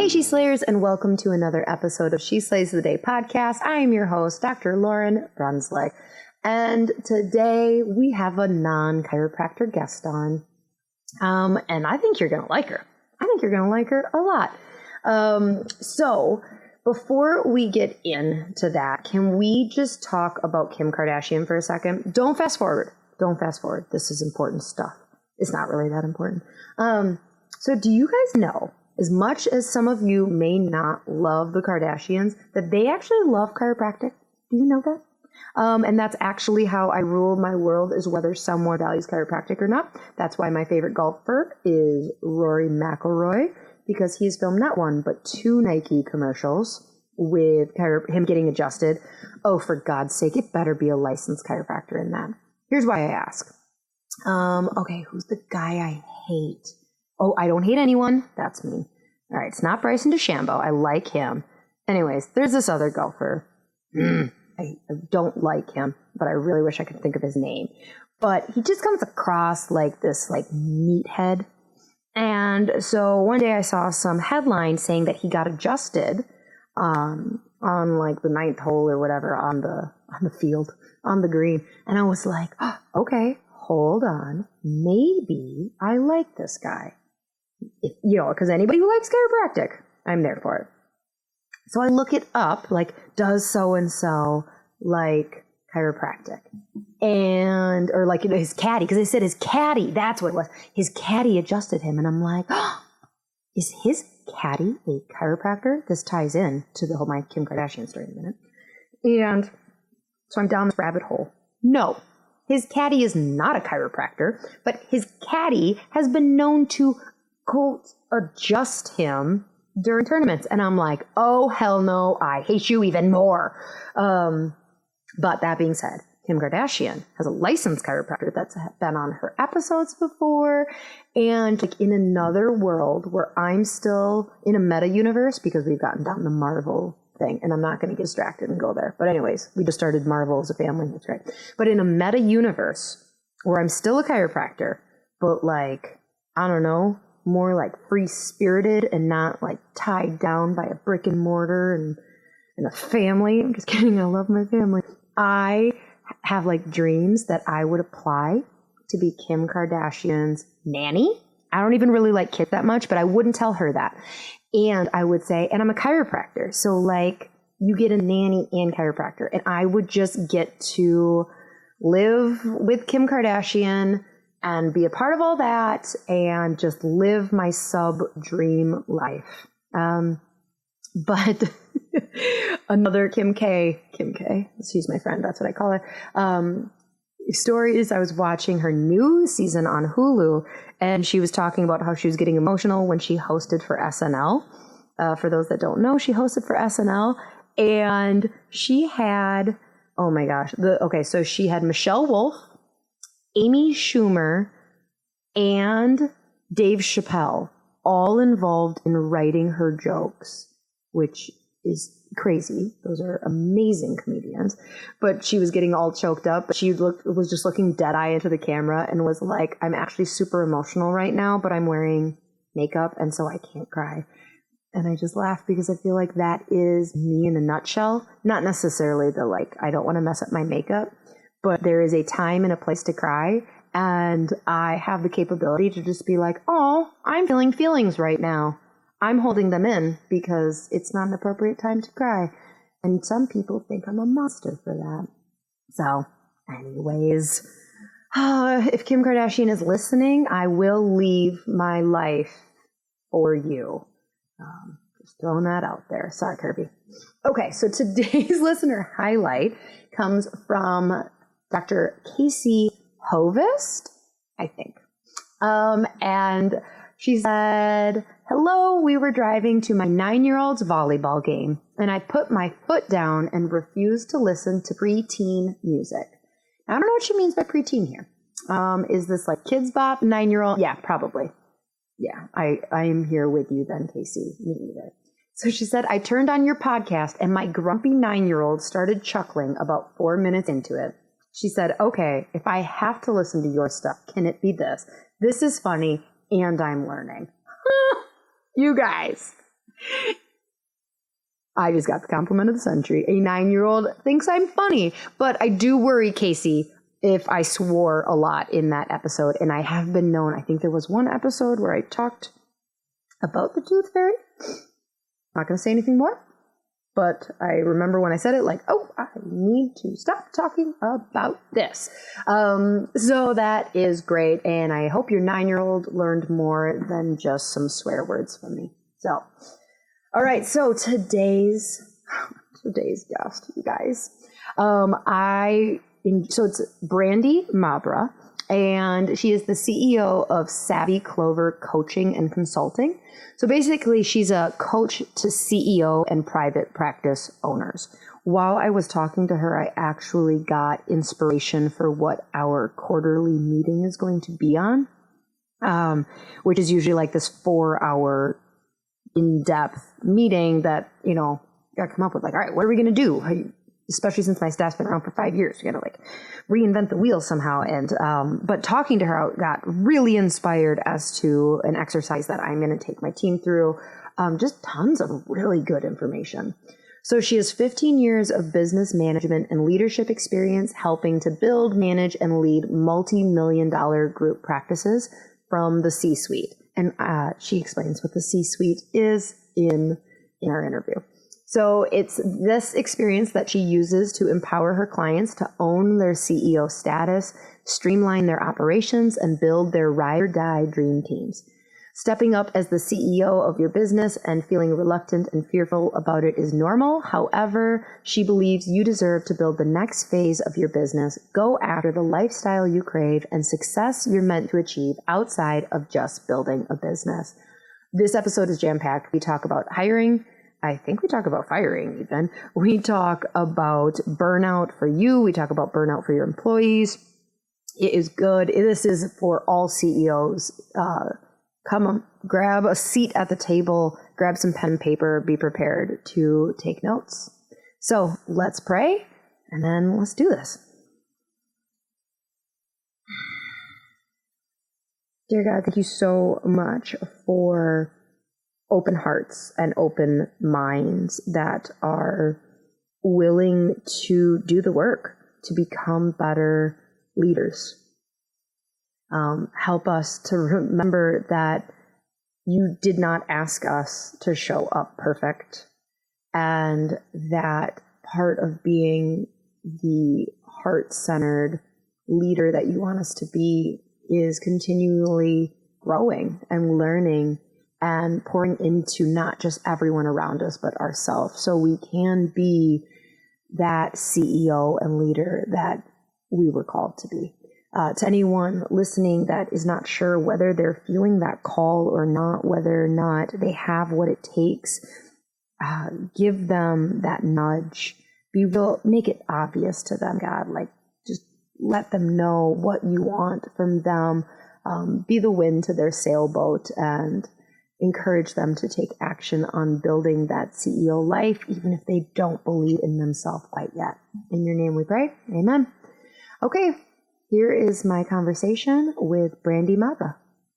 morning, She Slayers, and welcome to another episode of She Slays the Day podcast. I am your host, Dr. Lauryn Brunslick, and today we have a non-chiropractor guest on, and I think you're going to like her. I think you're going to like her a lot. So before we get into that, can we just talk about Kim Kardashian for a second? Don't fast forward. Don't fast forward. This is important stuff. It's not really that important. So do you guys know, as much as some of you may not love the Kardashians, that they actually love chiropractic? Do you know that? And that's actually how I rule my world, is whether someone values chiropractic or not. That's why my favorite golfer is Rory McIlroy, because he's filmed not one, but 2 Nike commercials with him getting adjusted. Oh, for God's sake, it better be a licensed chiropractor in that. Here's why I ask. Okay, who's the guy I hate? Oh, I don't hate anyone. That's me. All right, it's not Bryson DeChambeau. I like him. Anyways, there's this other golfer. I don't like him, but I really wish I could think of his name. But he just comes across like this meathead. And so one day I saw some headline saying that he got adjusted on like the 9th hole or whatever on the field, on the green. And I was like, oh, okay, hold on. Maybe I like this guy. Because anybody who likes chiropractic, I'm there for it. So I look it up, does so-and-so like chiropractic? Or his caddy, because they said his caddy, that's what it was. His caddy adjusted him, and I'm like, oh, is his caddy a chiropractor? This ties in to the whole my Kim Kardashian story in a minute. And so I'm down this rabbit hole. No, his caddy is not a chiropractor, but his caddy has been known to, quote, adjust him during tournaments. And I'm like, oh, hell no, I hate you even more. But that being said, Kim Kardashian has a licensed chiropractor that's been on her episodes before. And in another world where I'm still in a meta universe, because we've gotten down the Marvel thing, and I'm not going to get distracted and go there. But anyways, we just started Marvel as a family. That's great. But in a meta universe where I'm still a chiropractor, but I don't know, more free-spirited and not tied down by a brick and mortar and a family. I'm just kidding. I love my family. I have dreams that I would apply to be Kim Kardashian's nanny. I don't even really like Kit that much, but I wouldn't tell her that. And I would say, and I'm a chiropractor. So you get a nanny and chiropractor, and I would just get to live with Kim Kardashian and be a part of all that and just live my sub-dream life. But another Kim K, excuse my friend, that's what I call her, story is I was watching her new season on Hulu, and she was talking about how she was getting emotional when she hosted for SNL. For those that don't know, she hosted for SNL, and she had, oh my gosh, so she had Michelle Wolf, Amy Schumer, and Dave Chappelle all involved in writing her jokes, which is crazy. Those are amazing comedians. But she was getting all choked up. She was just looking dead-eye into the camera and was like, I'm actually super emotional right now, but I'm wearing makeup, and so I can't cry. And I just laughed because I feel like that is me in a nutshell. Not necessarily the I don't want to mess up my makeup, but there is a time and a place to cry, and I have the capability to just be like, oh, I'm feeling feelings right now. I'm holding them in because it's not an appropriate time to cry. And some people think I'm a monster for that. So, anyways, if Kim Kardashian is listening, I will leave my life for you. Just throwing that out there. Sorry, Kirby. Okay, so today's listener highlight comes from Dr. Casey Hovest, I think. And she said, hello, we were driving to my 9-year-old's volleyball game, and I put my foot down and refused to listen to preteen music. I don't know what she means by preteen here. Is this kids bop, 9-year-old? Yeah, probably. Yeah, I am here with you then, Casey. Me neither. So she said, I turned on your podcast, and my grumpy 9-year-old started chuckling about 4 minutes into it. She said, okay, if I have to listen to your stuff, can it be this? This is funny, and I'm learning. You guys, I just got the compliment of the century. A 9-year-old thinks I'm funny, but I do worry, Casey, if I swore a lot in that episode. And I have been known, I think there was one episode where I talked about the tooth fairy. Not going to say anything more, but I remember when I said it, like, oh, I need to stop talking about this. So that is great. And I hope your 9-year-old learned more than just some swear words from me. So, all right. So today's guest, you guys, so it's Brandy Mabra, and she is the CEO of Savvy Clover Coaching and Consulting. So basically, she's a coach to CEO and private practice owners. While I was talking to her, I actually got inspiration for what our quarterly meeting is going to be on, which is usually like this 4-hour in-depth meeting that, you know, got to come up with, like, all right, what are we going to do? Especially since my staff's been around for 5 years, we got to like reinvent the wheel somehow. And but talking to her, I got really inspired as to an exercise that I'm going to take my team through. Just tons of really good information. So she has 15 years of business management and leadership experience helping to build, manage, and lead multi-million-dollar group practices from the C-suite. And she explains what the C-suite is in our interview. So it's this experience that she uses to empower her clients to own their CEO status, streamline their operations, and build their ride or die dream teams. Stepping up as the CEO of your business and feeling reluctant and fearful about it is normal. However, she believes you deserve to build the next phase of your business, go after the lifestyle you crave, and success you're meant to achieve outside of just building a business. This episode is jam-packed. We talk about hiring. I think we talk about firing even. We talk about burnout for you. We talk about burnout for your employees. It is good. This is for all CEOs. Come on, grab a seat at the table, grab some pen and paper, be prepared to take notes. So let's pray, and then let's do this. Dear God, thank you so much for open hearts and open minds that are willing to do the work to become better leaders. Help us to remember that you did not ask us to show up perfect, and that part of being the heart-centered leader that you want us to be is continually growing and learning and pouring into not just everyone around us, but ourselves, so we can be that CEO and leader that we were called to be. To anyone listening that is not sure whether they're feeling that call or not, whether or not they have what it takes, give them that nudge. Be real, make it obvious to them, God. Like, just let them know what you want from them. Be the wind to their sailboat and encourage them to take action on building that CEO life, even if they don't believe in themselves quite yet. In your name we pray. Amen. Okay. Here is my conversation with Brandy Mabra.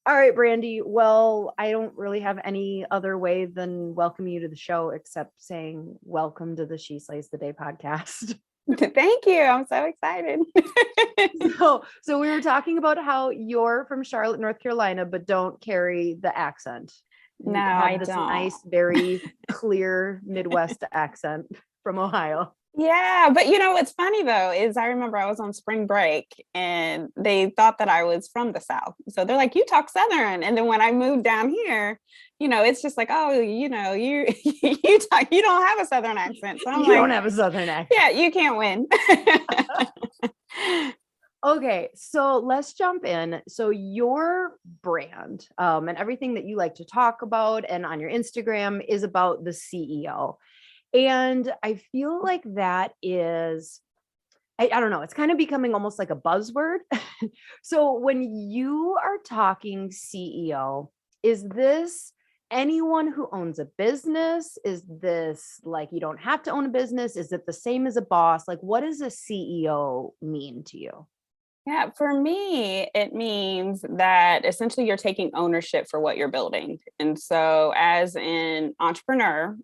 All right, Brandy. Well, I don't really have any other way than welcome you to the show except saying welcome to the She Slays the Day podcast. Thank you. I'm so excited. So we were talking about how you're from Charlotte, North Carolina, but don't carry the accent. No, I don't. Nice, very clear Midwest accent from Ohio. Yeah, but you know what's funny though is I remember I was on spring break and they thought that I was from the South. So they're like, "You talk Southern." And then when I moved down here, you know, it's just like, "Oh, you know, you don't have a Southern accent." So I'm you don't have a Southern accent. Yeah, you can't win. Okay, so let's jump in. So your brand and everything that you like to talk about and on your Instagram is about the CEO. And I feel like that is, I don't know, it's kind of becoming almost like a buzzword. So when you are talking CEO, is this anyone who owns a business? Is this like you don't have to own a business? Is it the same as a boss? Like, what does a CEO mean to you? Yeah, for me, it means that essentially you're taking ownership for what you're building. And so, as an entrepreneur,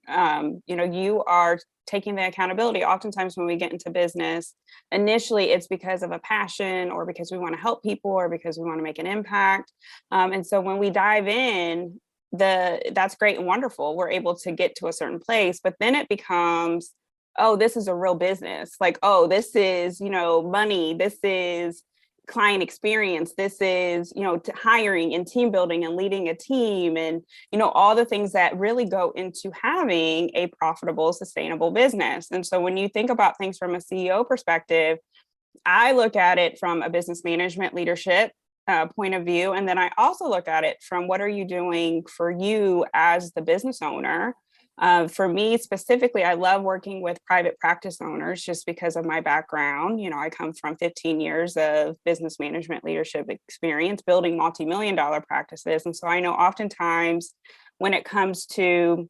you are taking the accountability. Oftentimes, when we get into business, initially it's because of a passion or because we want to help people or because we want to make an impact. And so, when we dive in, that's great and wonderful. We're able to get to a certain place, but then it becomes, oh, this is a real business. Like, oh, this is, money. This is client experience. This is, hiring and team building and leading a team and, all the things that really go into having a profitable, sustainable business. And so when you think about things from a CEO perspective, I look at it from a business management leadership point of view. And then I also look at it from what are you doing for you as the business owner? For me specifically, I love working with private practice owners just because of my background. I come from 15 years of business management leadership experience building multi-million dollar practices. And so I know oftentimes when it comes to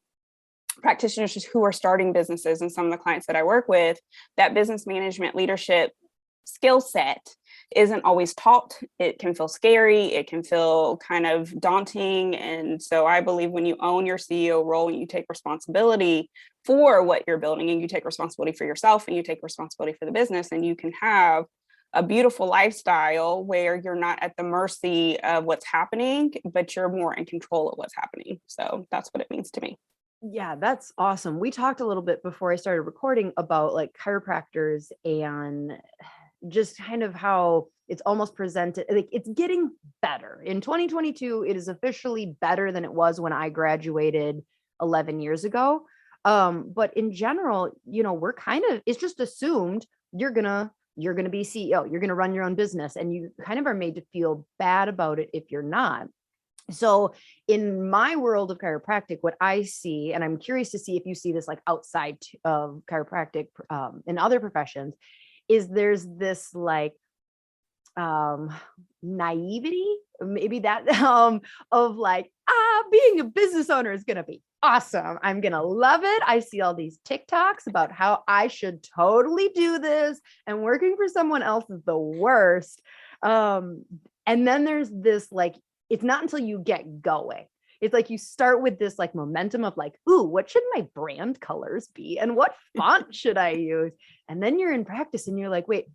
practitioners who are starting businesses and some of the clients that I work with, that business management leadership skill set isn't always taught. It can feel scary. It can feel kind of daunting. And so I believe when you own your CEO role and you take responsibility for what you're building and you take responsibility for yourself and you take responsibility for the business, and you can have a beautiful lifestyle where you're not at the mercy of what's happening, but you're more in control of what's happening. So that's what it means to me. Yeah, that's awesome. We talked a little bit before I started recording about like chiropractors and just kind of how it's almost presented like it's getting better. In 2022, it is officially better than it was when I graduated 11 years ago. But in general, we're kind of, it's just assumed you're gonna be CEO, you're gonna run your own business, and you kind of are made to feel bad about it if you're not. So in my world of chiropractic, what I see, and I'm curious to see if you see this like outside of chiropractic in other professions, is there's this like naivety, maybe that of like, being a business owner is gonna be awesome. I'm gonna love it. I see all these TikToks about how I should totally do this, and working for someone else is the worst. And then there's this like, it's not until you get going. It's like you start with this like momentum of like, ooh, what should my brand colors be? And what font should I use? And then you're in practice and you're like, wait,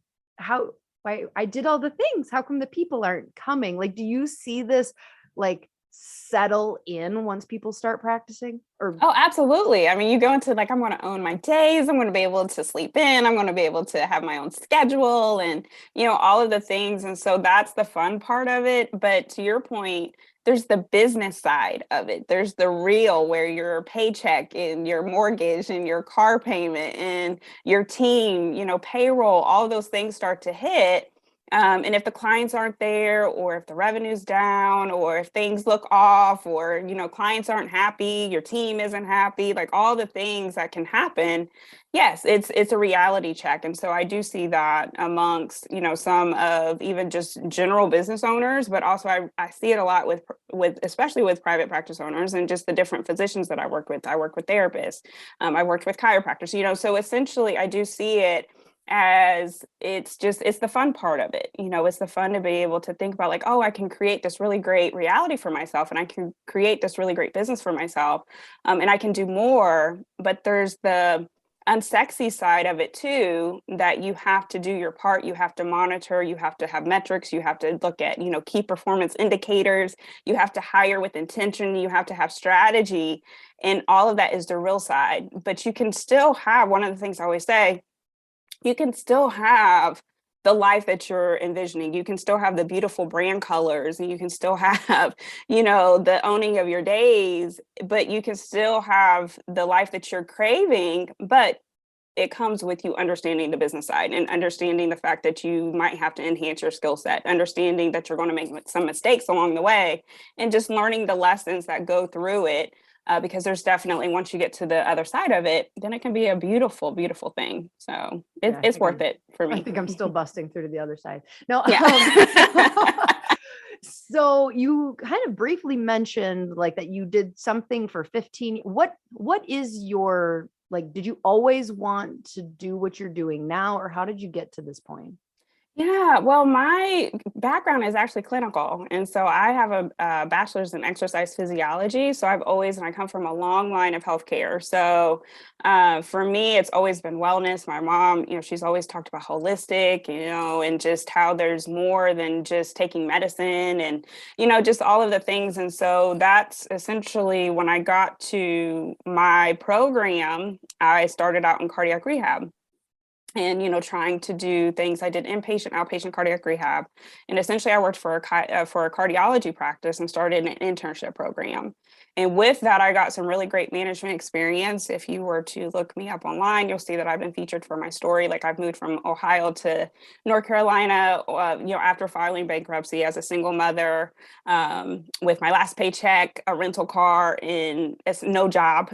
why I did all the things. How come the people aren't coming? Like, do you see this like settle in once people start practicing? Or Oh, absolutely. I mean, you go into like, I'm going to own my days. I'm going to be able to sleep in. I'm going to be able to have my own schedule and, all of the things. And so that's the fun part of it. But to your point, there's the business side of it. There's the real where your paycheck and your mortgage and your car payment and your team, payroll, all of those things start to hit. And if the clients aren't there, or if the revenue's down, or if things look off, or clients aren't happy, your team isn't happy, like all the things that can happen, yes, it's a reality check. And so I do see that amongst some of even just general business owners, but also I see it a lot with especially with private practice owners and just the different physicians that I work with. I work with therapists. I worked with chiropractors. So essentially I do see it as it's the fun part of it. It's the fun to be able to think about like, oh, I can create this really great reality for myself, and I can create this really great business for myself, and I can do more. But there's the unsexy side of it too, that you have to do your part, you have to monitor, you have to have metrics, you have to look at key performance indicators, you have to hire with intention, you have to have strategy, and all of that is the real side. But you can still have, one of the things I always say, you can still have the life that you're envisioning. You can still have the beautiful brand colors, and you can still have, the owning of your days, but you can still have the life that you're craving. But it comes with you understanding the business side and understanding the fact that you might have to enhance your skill set, understanding that you're going to make some mistakes along the way, and just learning the lessons that go through it. Because there's definitely, once you get to the other side of it, then it can be a beautiful, beautiful thing. So it's worth it for me. I think I'm still busting through to the other side. No. Yeah. So you kind of briefly mentioned like that you did something for 15. What is your, like, did you always want to do what you're doing now, or how did you get to this point? Yeah, well, my background is actually clinical. And so I have a bachelor's in exercise physiology. So I've always, and I come from a long line of healthcare. So for me, it's always been wellness. My mom, she's always talked about holistic, and just how there's more than just taking medicine and, just all of the things. And so that's essentially when I got to my program, I started out in cardiac rehab and trying to do things. I did inpatient outpatient cardiac rehab, and essentially I worked for a cardiology practice and started an internship program. And with that, I got some really great management experience. If you were to look me up online, you'll see that I've been featured for my story. Like, I've moved from Ohio to North Carolina, after filing bankruptcy as a single mother, with my last paycheck, a rental car, and it's no job.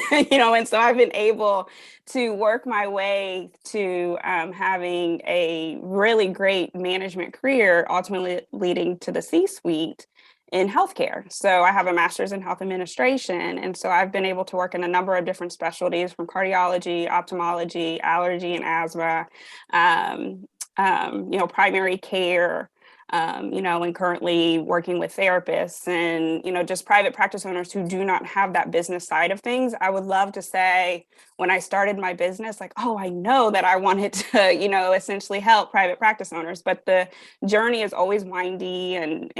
And so I've been able to work my way to having a really great management career, ultimately leading to the C-suite in healthcare. So I have a master's in health administration. And so I've been able to work in a number of different specialties, from cardiology, ophthalmology, allergy and asthma, primary care, and currently working with therapists and, just private practice owners who do not have that business side of things. I would love to say, when I started my business, like, oh, I know that I wanted to, essentially help private practice owners, but the journey is always windy and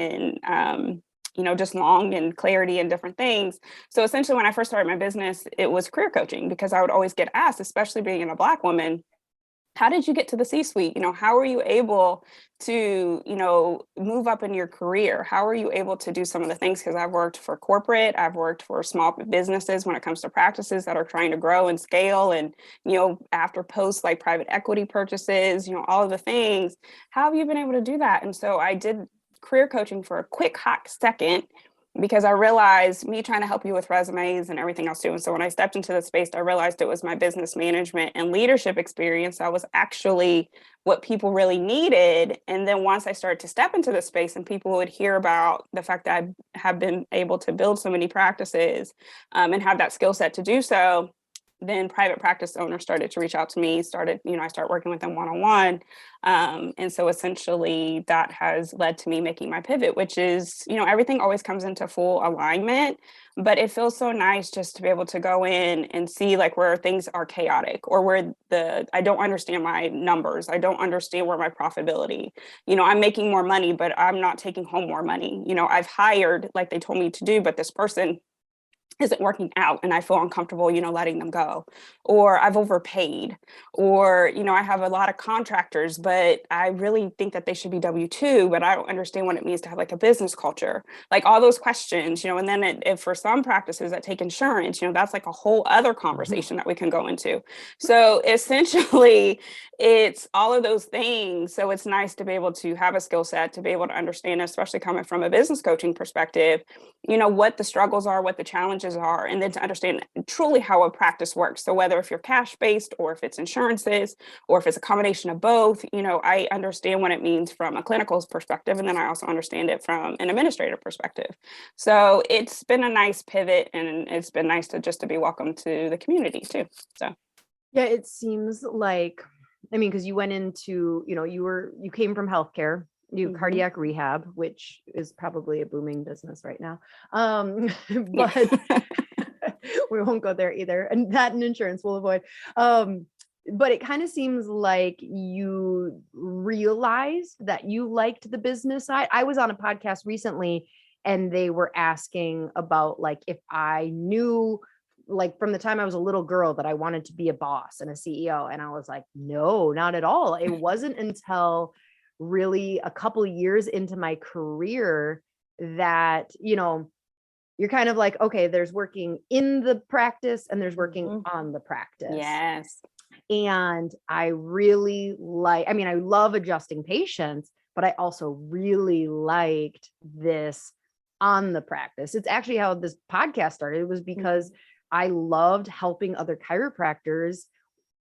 just long and clarity and different things. So essentially, when I first started my business, it was career coaching, because I would always get asked, especially being a Black woman, how did you get to the C-suite? How are you able to, move up in your career? How are you able to do some of the things? Because I've worked for corporate, I've worked for small businesses when it comes to practices that are trying to grow and scale, and, after post like private equity purchases, all of the things. How have you been able to do that? And so I did career coaching for a quick hot second, because I realized, me trying to help you with resumes and everything else too. And so when I stepped into the space, I realized it was my business management and leadership experience that was actually what people really needed. And then once I started to step into the space and people would hear about the fact that I have been able to build so many practices, and have that skill set to do so, then private practice owners started to reach out to me, I started working with them one-on-one. And so essentially that has led to me making my pivot, which is, everything always comes into full alignment, but it feels so nice just to be able to go in and see like where things are chaotic, or where I don't understand my numbers. I don't understand where my profitability, I'm making more money, but I'm not taking home more money. I've hired like they told me to do, but this person isn't working out and I feel uncomfortable, letting them go, or I've overpaid, or, I have a lot of contractors, but I really think that they should be W-2, but I don't understand what it means to have like a business culture, like all those questions, and then if for some practices that take insurance, that's like a whole other conversation that we can go into. So essentially it's all of those things. So it's nice to be able to have a skill set, to be able to understand, especially coming from a business coaching perspective, what the struggles are, what the challenges are, and then to understand truly how a practice works. So whether if you're cash based, or if it's insurances, or if it's a combination of both, I understand what it means from a clinical perspective, and then I also understand it from an administrative perspective. So it's been a nice pivot, and it's been nice to be welcomed to the community too. So Yeah, it seems like, because you went into, you came from healthcare, cardiac rehab, which is probably a booming business right now. But we won't go there either. And that and insurance we'll avoid. But it kind of seems like you realized that you liked the business side. I was on a podcast recently and they were asking about like, if I knew, like from the time I was a little girl, that I wanted to be a boss and a CEO. And I was like, no, not at all. It wasn't until really a couple of years into my career that, you're kind of like, okay, there's working in the practice and there's working on the practice. yes. And I really I love adjusting patients, but I also really liked this on the practice. It's actually how this podcast started. It was because I loved helping other chiropractors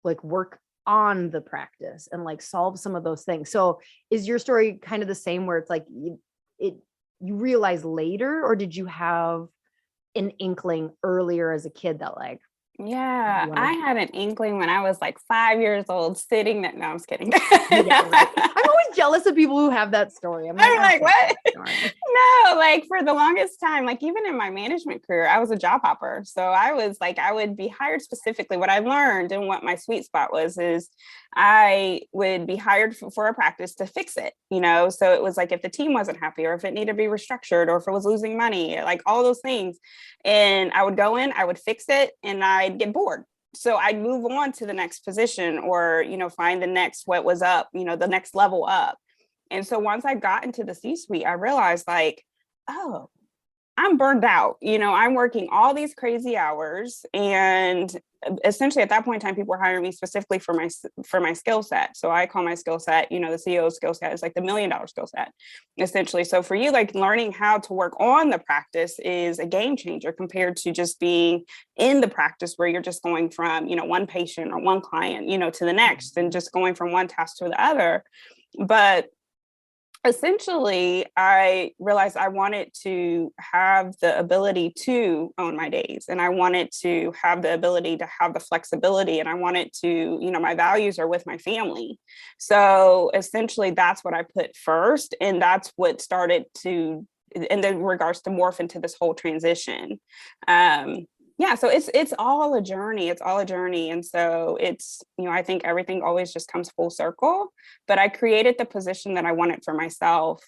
like work on the practice and like solve some of those things. So is your story kind of the same, where it's like you realize later, or did you have an inkling earlier as a kid that like, Yeah, wanna I had an inkling when I was like 5 years old, sitting there. No, I'm just kidding. Yeah, right. I'm always jealous of people who have that story. I'm like, I'm I like, don't have what? that story. No, like for the longest time, like even in my management career, I was a job hopper. So I was like, I would be hired specifically. What I learned and what my sweet spot was is I would be hired for a practice to fix it, you know? So it was like if the team wasn't happy or if it needed to be restructured or if it was losing money, like all those things. And I would go in, I would fix it, and I'd get bored. So I'd move on to the next position or, you know, find the next, what was up, you know, the next level up. And so once I got into the C-suite, I realized like, oh, I'm burned out. You know, I'm working all these crazy hours, and essentially at that point in time, people were hiring me specifically for my skill set. So I call my skill set, you know, the CEO skill set is like the $1 million skill set, essentially. So for you, like learning how to work on the practice is a game changer compared to just being in the practice where you're just going from, you know, one patient or one client, you know, to the next and just going from one task to the other. But essentially, I realized I wanted to have the ability to own my days, and I wanted to have the ability to have the flexibility, and I wanted to, you know, my values are with my family. So essentially, that's what I put first, and that's what started to, in the regards to morph into this whole transition. Yeah, so it's all a journey. It's all a journey. And so it's, you know, I think everything always just comes full circle. But I created the position that I wanted for myself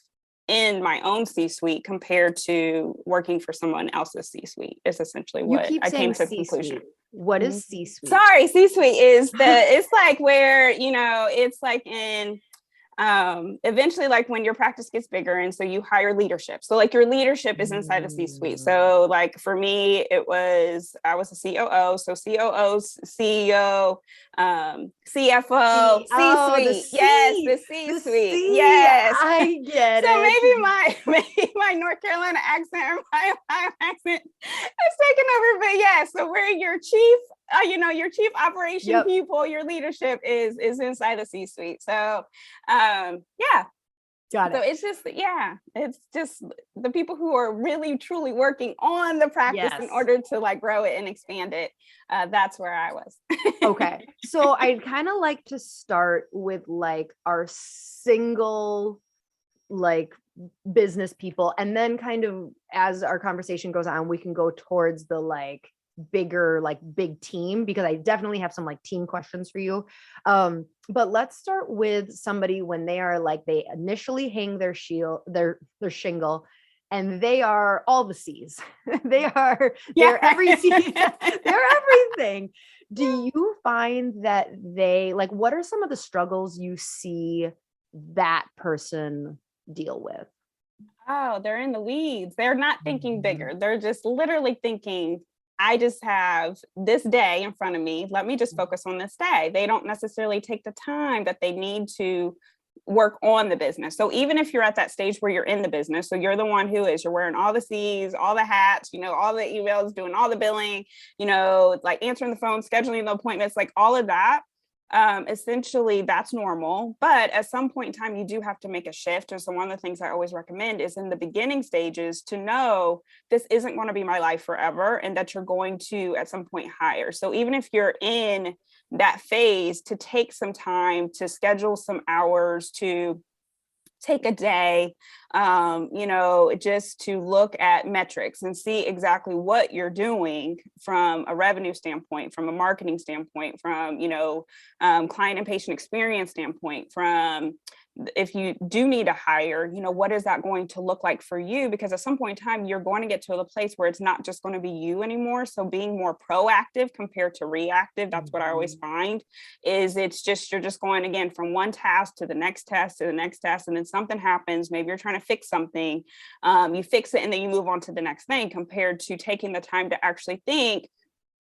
in my own C-suite compared to working for someone else's C-suite is essentially You what keep I came saying to the conclusion. C-suite. What is Mhm. C-suite? Sorry, C-suite is it's like where, you know, it's like in eventually like when your practice gets bigger and so you hire leadership, so like your leadership is inside the C-suite. So like for me I was a COO, so COOs, CEO, CFO, Oh, the C-suite. Yes, C, the the C-suite. C. Yes. I get So it. maybe my North Carolina accent or my Ohio accent has taken over, but yeah. So where your chief, you know, your chief operation Yep. people, your leadership is inside the C-suite. So, yeah. Got So it. it's just, yeah, it's just the people who are really truly working on the practice in Yes. order to like grow it and expand it. That's where I was. Okay. So I'd kind of like to start with like our single like business people, and then kind of as our conversation goes on, we can go towards the like bigger like big team, because I definitely have some like team questions for you. But let's start with somebody when they are like they initially hang their shield their shingle, and they are all the C's. they're Yeah. every C. They're everything. Do you find that they like, what are some of the struggles you see that person deal with? Oh, they're in the weeds. They're not thinking bigger. They're just literally thinking, I just have this day in front of me. Let me just focus on this day. They don't necessarily take the time that they need to work on the business. So even if you're at that stage where you're in the business, so you're the one who is, you're wearing all the C's, all the hats, you know, all the emails, doing all the billing, you know, like answering the phone, scheduling the appointments, like all of that. Essentially that's normal, but at some point in time you do have to make a shift. And so one of the things I always recommend is in the beginning stages to know this isn't going to be my life forever, and that you're going to at some point hire. So even if you're in that phase, to take some time to schedule some hours, to take a day, you know, just to look at metrics and see exactly what you're doing from a revenue standpoint, from a marketing standpoint, from, you know, client and patient experience standpoint, from if you do need to hire, you know, what is that going to look like for you? Because at some point in time, you're going to get to a place where it's not just going to be you anymore. So being more proactive compared to reactive, that's what I always find is it's just, you're just going again from one task to the next task to the next task. And then something happens, maybe you're trying to fix something, you fix it and then you move on to the next thing, compared to taking the time to actually think,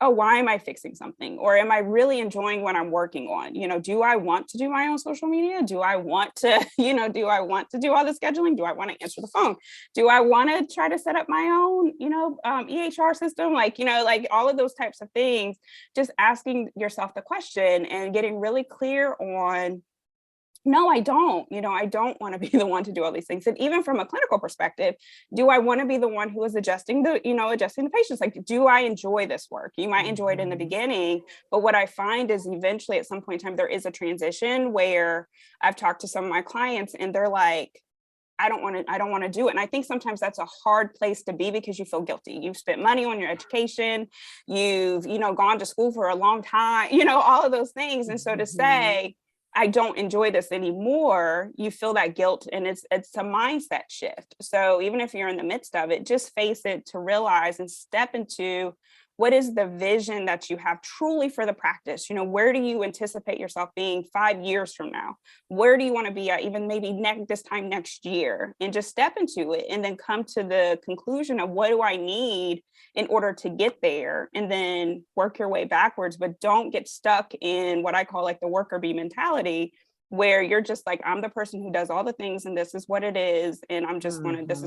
oh, why am I fixing something? Or am I really enjoying what I'm working on? You know, do I want to do my own social media? Do I want to, you know, do I want to do all the scheduling? Do I want to answer the phone? Do I want to try to set up my own, you know, EHR system? Like, you know, like all of those types of things, just asking yourself the question and getting really clear on no, I don't. I don't want to be the one to do all these things. And even from a clinical perspective, do I want to be the one who is adjusting the patients? Like, do I enjoy this work? You might enjoy it in the beginning, but what I find is eventually at some point in time, there is a transition where I've talked to some of my clients and they're like, I don't want to do it. And I think sometimes that's a hard place to be because you feel guilty. You've spent money on your education. You've, gone to school for a long time, all of those things. And so to say, I don't enjoy this anymore, you feel that guilt, and it's a mindset shift. So even if you're in the midst of it, just face it to realize and step into what is the vision that you have truly for the practice. Where do you anticipate yourself being 5 years from now? Where do you want to be at even maybe this time next year? And just step into it and then come to the conclusion of what do I need in order to get there, and then work your way backwards. But don't get stuck in what I call like the worker bee mentality, where you're just like, I'm the person who does all the things and this is what it is. And this is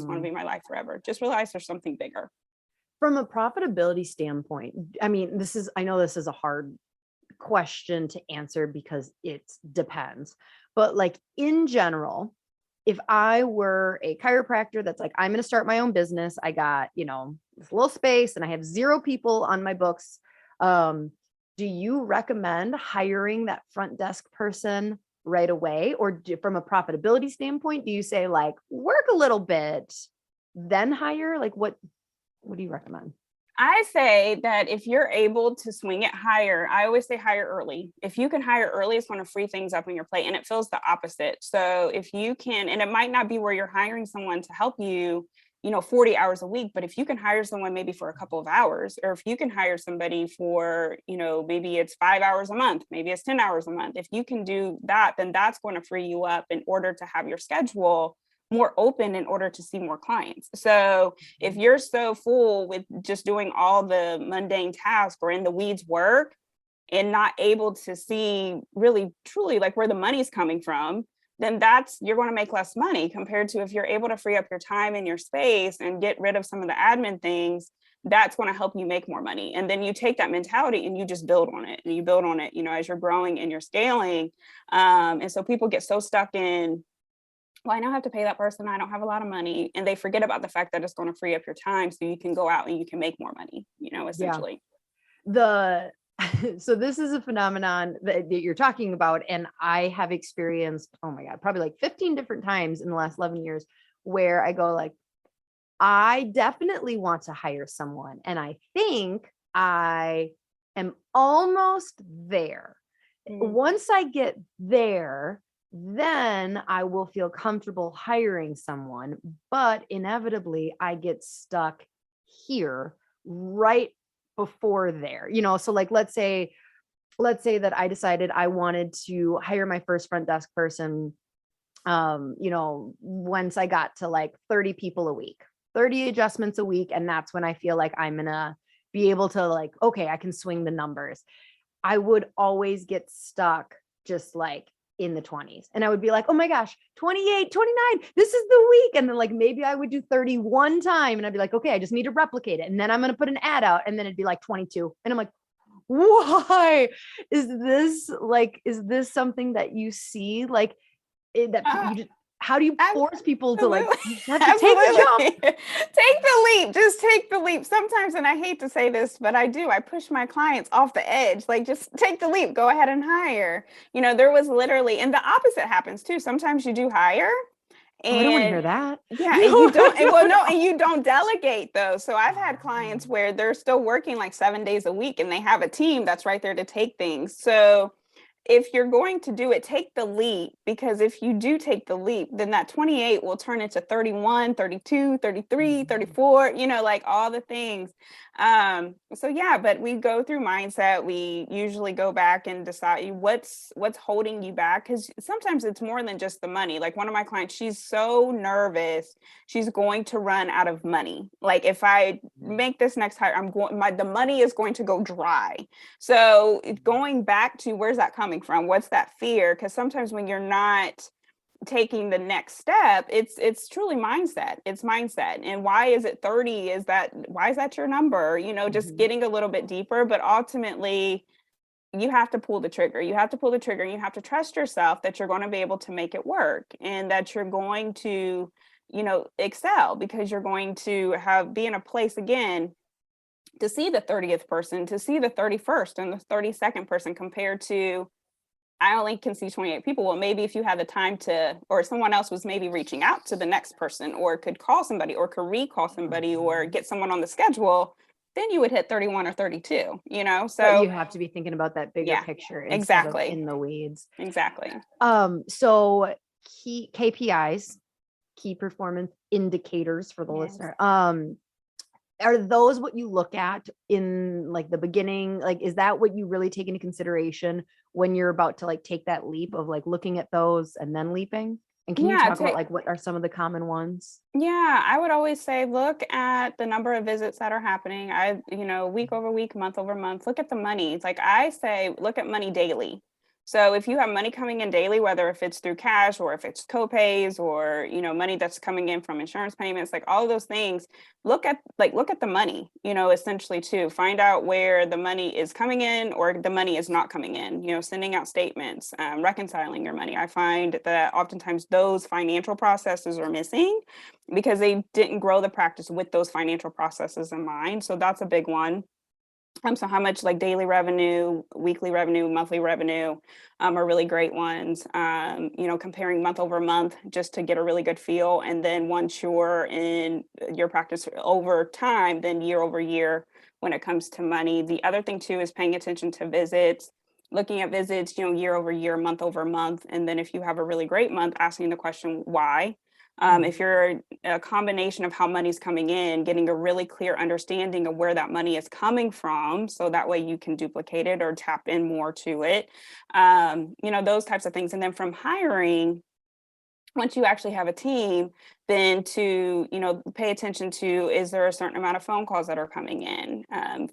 going to be my life forever. Just realize there's something bigger. From a profitability standpoint, I mean, I know this is a hard question to answer because it depends, but like in general, if I were a chiropractor that's like, I'm going to start my own business, I got, this little space and I have 0 people on my books. Do you recommend hiring that front desk person right away? Or from a profitability standpoint, do you say like work a little bit, then hire? Like what do you recommend? I say that if you're able to swing it higher, I always say hire early. If you can hire early, it's going to free things up on your plate, and it feels the opposite. So if you can, and it might not be where you're hiring someone to help you, 40 hours a week, but if you can hire someone maybe for a couple of hours, or if you can hire somebody for, maybe it's 5 hours a month, maybe it's 10 hours a month. If you can do that, then that's going to free you up in order to have your schedule more open in order to see more clients. So if you're so full with just doing all the mundane tasks or in the weeds work and not able to see really truly like where the money's coming from, then you're going to make less money compared to if you're able to free up your time and your space and get rid of some of the admin things. That's going to help you make more money. And then you take that mentality and you just build on it, and you build on it, as you're growing and you're scaling. And so people get so stuck in, well, I now have to pay that person, I don't have a lot of money. And they forget about the fact that it's going to free up your time so you can go out and you can make more money, essentially. Yeah. So this is a phenomenon that you're talking about. And I have experienced, oh my God, probably like 15 different times in the last 11 years where I go like, I definitely want to hire someone. And I think I am almost there. Once I get there, then I will feel comfortable hiring someone, but inevitably I get stuck here right before there, so like, let's say that I decided I wanted to hire my first front desk person, once I got to like 30 people a week, 30 adjustments a week. And that's when I feel like I'm going to be able to like, okay, I can swing the numbers. I would always get stuck just like in the 20s. And I would be like, oh my gosh, 28, 29, this is the week. And then like, maybe I would do 31 time. And I'd be like, okay, I just need to replicate it. And then I'm going to put an ad out, and then it'd be like 22. And I'm like, why is this something that you see? Like you just, how do you force people to like have to take the jump? Take the leap. Just take the leap. Sometimes, and I hate to say this, but I push my clients off the edge. Like, just take the leap, go ahead and hire. There was literally, and the opposite happens too. Sometimes you do hire. And I don't want to hear that. Yeah. And you don't, and you don't delegate though. So I've had clients where they're still working like 7 days a week and they have a team that's right there to take things. So if you're going to do it, take the leap, because if you do take the leap, then that 28 will turn into 31, 32, 33, 34, like all the things. So yeah, but we go through mindset. We usually go back and decide what's holding you back, because sometimes it's more than just the money. Like one of my clients, she's so nervous she's going to run out of money. Like if I make this next hire, the money is going to go dry. So going back to, where's that coming from? What's that fear? Because sometimes when you're not taking the next step, it's truly mindset. It's mindset. And why is it 30? Why is that your number? Just getting a little bit deeper, but ultimately you have to pull the trigger. You have to pull the trigger, and you have to trust yourself that you're going to be able to make it work, and that you're going to, excel, because you're going to be in a place again to see the 30th person, to see the 31st and the 32nd person, compared to, I only can see 28 people. Well, maybe if you had the time to, or someone else was maybe reaching out to the next person, or could call somebody, or could recall somebody, or get someone on the schedule, then you would hit 31 or 32, So but you have to be thinking about that bigger picture instead of in the weeds. Exactly. So key KPIs, key performance indicators for the listener. Are those what you look at in like the beginning? Like, is that what you really take into consideration when you're about to like take that leap of like looking at those and then leaping? And can you talk about like what are some of the common ones? Yeah, I would always say look at the number of visits that are happening. Week over week, month over month. Look at the money. It's like I say, look at money daily. So if you have money coming in daily, whether if it's through cash or if it's co-pays, or money that's coming in from insurance payments, like all of those things, look at the money, essentially, to find out where the money is coming in or the money is not coming in, sending out statements, reconciling your money. I find that oftentimes those financial processes are missing because they didn't grow the practice with those financial processes in mind. So that's a big one. So how much, like, daily revenue, weekly revenue, monthly revenue, are really great ones. Comparing month over month just to get a really good feel. And then once you're in your practice over time, then year over year when it comes to money. The other thing too is paying attention to visits, looking at visits, year over year, month over month. And then if you have a really great month, asking the question, why? If you're a combination of how money's coming in, getting a really clear understanding of where that money is coming from, so that way you can duplicate it or tap in more to it, those types of things. And then from hiring, once you actually have a team, then to, pay attention to, is there a certain amount of phone calls that are coming in?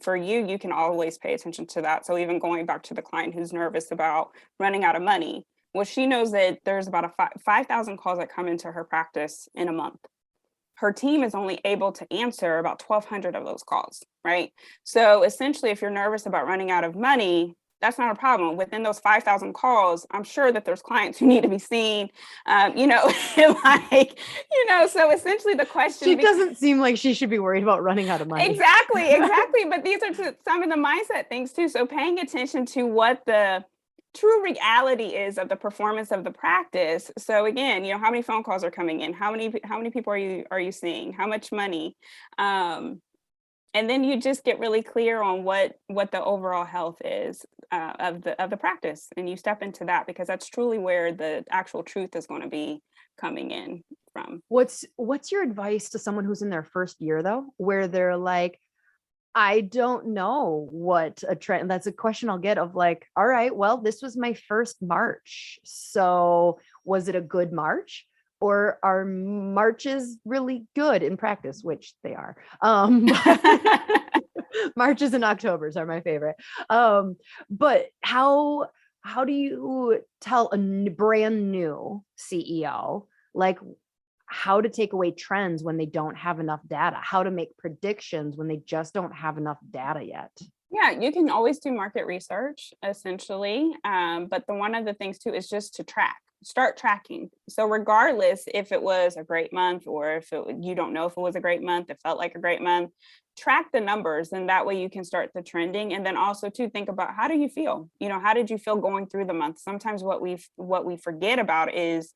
For you can always pay attention to that. So even going back to the client who's nervous about running out of money, well, she knows that there's about a 5,000 calls that come into her practice in a month. Her team is only able to answer about 1,200 of those calls, right? So essentially, if you're nervous about running out of money, that's not a problem. Within those 5,000 calls, I'm sure that there's clients who need to be seen, so essentially the question— She doesn't seem like she should be worried about running out of money. Exactly. But these are some of the mindset things too. So paying attention to what the true reality is of the performance of the practice. So again, how many phone calls are coming in? How many people are you seeing? How much money? And then you just get really clear on what the overall health is of the practice, and you step into that, because that's truly where the actual truth is going to be coming in from. What's your advice to someone who's in their first year though, where they're like, I don't know what a trend— that's a question I'll get of like, all right, well, this was my first March. So was it a good March? Or are Marches really good in practice? Which they are. Marches and Octobers are my favorite. But how do you tell a brand new CEO, like, how to take away trends when they don't have enough data, how to make predictions when they just don't have enough data yet? Yeah, you can always do market research, essentially. But one of the things too is just to start tracking. So regardless if it was a great month, or if you don't know if it was a great month, it felt like a great month, track the numbers, and that way you can start the trending. And then also to think about, how do you feel? How did you feel going through the month? Sometimes what we forget about is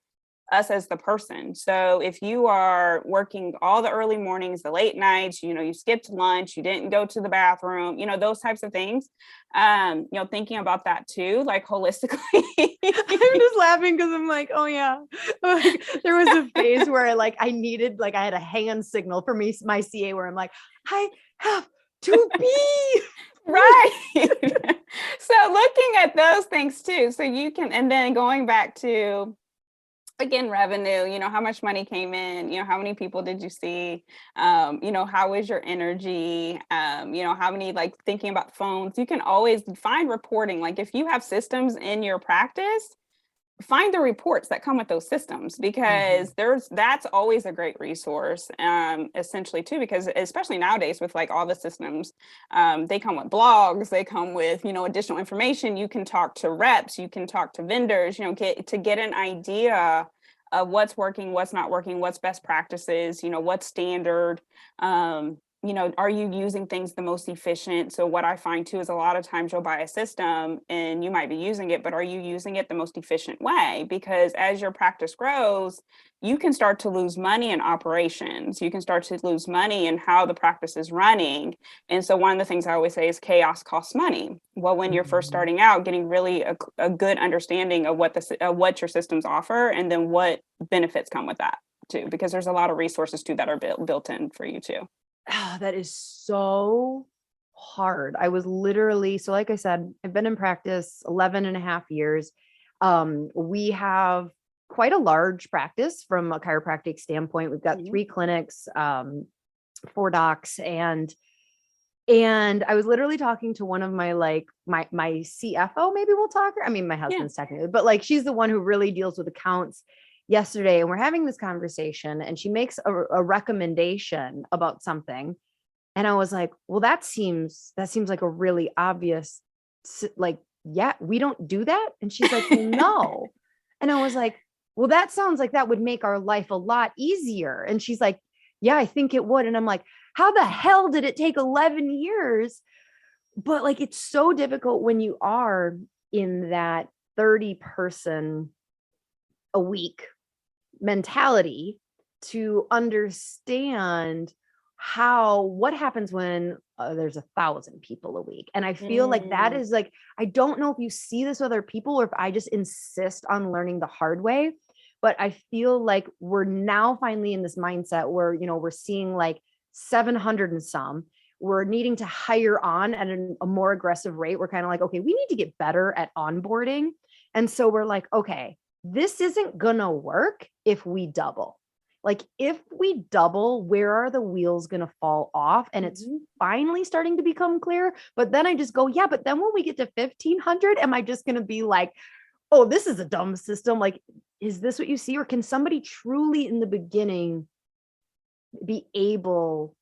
us as the person. So if you are working all the early mornings, the late nights, you skipped lunch, you didn't go to the bathroom, those types of things, thinking about that too, like holistically. I'm just laughing because I'm like, oh yeah, like, there was a phase where I needed, like, I had a hand signal for my CA where I'm like, I have to be right. So looking at those things too, so you can, and then going back to, again, revenue, how much money came in, how many people did you see, how was your energy, how many, like, thinking about phones. You can always find reporting. Like, if you have systems in your practice, find the reports that come with those systems, because that's always a great resource, essentially too, because especially nowadays with like all the systems, they come with blogs, they come with, additional information. You can talk to reps, you can talk to vendors, get an idea of what's working, what's not working, what's best practices, what's standard. Are you using things the most efficient? So what I find too is a lot of times you'll buy a system and you might be using it, but are you using it the most efficient way? Because as your practice grows, you can start to lose money in operations. You can start to lose money in how the practice is running. And so one of the things I always say is chaos costs money. Well, when you're first starting out, getting really a good understanding of what your systems offer, and then what benefits come with that too, because there's a lot of resources too that are built in for you too. Oh, that is so hard. I was literally, so like I said, I've been in practice 11 and a half years. We have quite a large practice from a chiropractic standpoint. We've got 3 clinics, 4 docs, and I was literally talking to one of my CFO, maybe we'll talk. I mean, my husband's technically, but like, she's the one who really deals with accounts yesterday. And we're having this conversation and she makes a recommendation about something. And I was like, well, that seems like a really obvious, like, yeah, we don't do that. And she's like, well, no. And I was like, well, that sounds like that would make our life a lot easier. And she's like, yeah, I think it would. And I'm like, how the hell did it take 11 years? But like, it's so difficult when you are in that 30 person a week mentality to understand what happens when there's 1,000 people a week. And I feel like that is like, I don't know if you see this with other people or if I just insist on learning the hard way, but I feel like we're now finally in this mindset where, we're seeing like 700 and some, we're needing to hire on at a more aggressive rate. We're kind of like, okay, we need to get better at onboarding. And so we're like, okay, this isn't gonna work if we double. Like, if we double, where are the wheels gonna fall off? And it's finally starting to become clear. But then I just go, yeah, but then when we get to 1,500, am I just gonna be like, oh, this is a dumb system? Like, is this what you see? Or can somebody truly in the beginning be able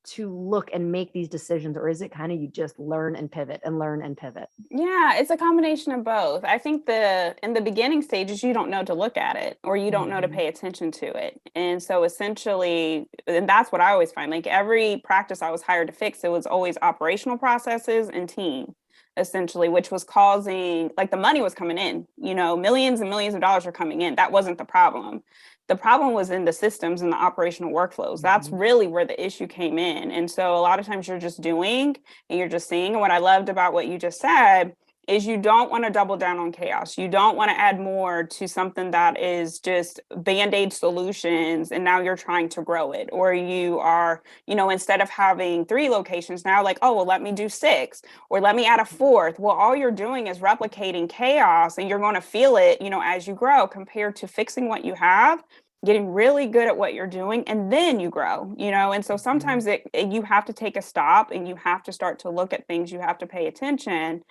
to look and make these decisions? Or is it kind of you just learn and pivot and learn and pivot? Yeah, it's a combination of both. I think in the beginning stages, you don't know to look at it, or you don't know to pay attention to it. And so essentially, and that's what I always find, like every practice I was hired to fix, it was always operational processes and team, essentially, which was causing, like, the money was coming in, millions and millions of dollars were coming in. That wasn't the problem. The problem was in the systems and the operational workflows. That's really where the issue came in. And so a lot of times you're just doing and you're just seeing. And what I loved about what you just said is you don't want to double down on chaos. You don't want to add more to something that is just Band-Aid solutions, and now you're trying to grow it. Or you are, instead of having 3 locations now, like, oh, well, let me do 6, or let me add a 4th. Well, all you're doing is replicating chaos, and you're going to feel it, as you grow, compared to fixing what you have, getting really good at what you're doing, and then you grow, and so sometimes you have to take a stop and you have to start to look at things. You have to pay attention.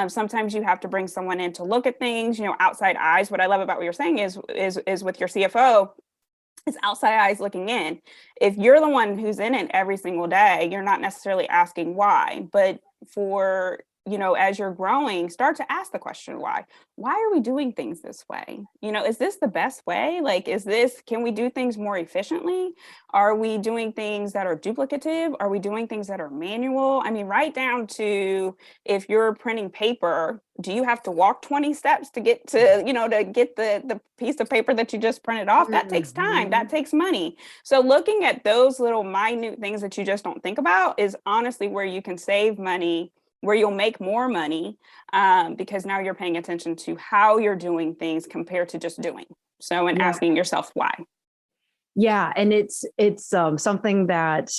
Sometimes you have to bring someone in to look at things, outside eyes. What I love about what you're saying is with your CFO, it's outside eyes looking in. If you're the one who's in it every single day, you're not necessarily asking why, but as you're growing, start to ask the question, why are we doing things this way? Is this the best way? Like, can we do things more efficiently? Are we doing things that are duplicative? Are we doing things that are manual? I mean, right down to, if you're printing paper, do you have to walk 20 steps to get the piece of paper that you just printed off? That takes time, that takes money. So looking at those little minute things that you just don't think about is honestly where you can save money, where you'll make more money, because now you're paying attention to how you're doing things compared to just doing. So, and asking yourself why. Yeah. And it's something that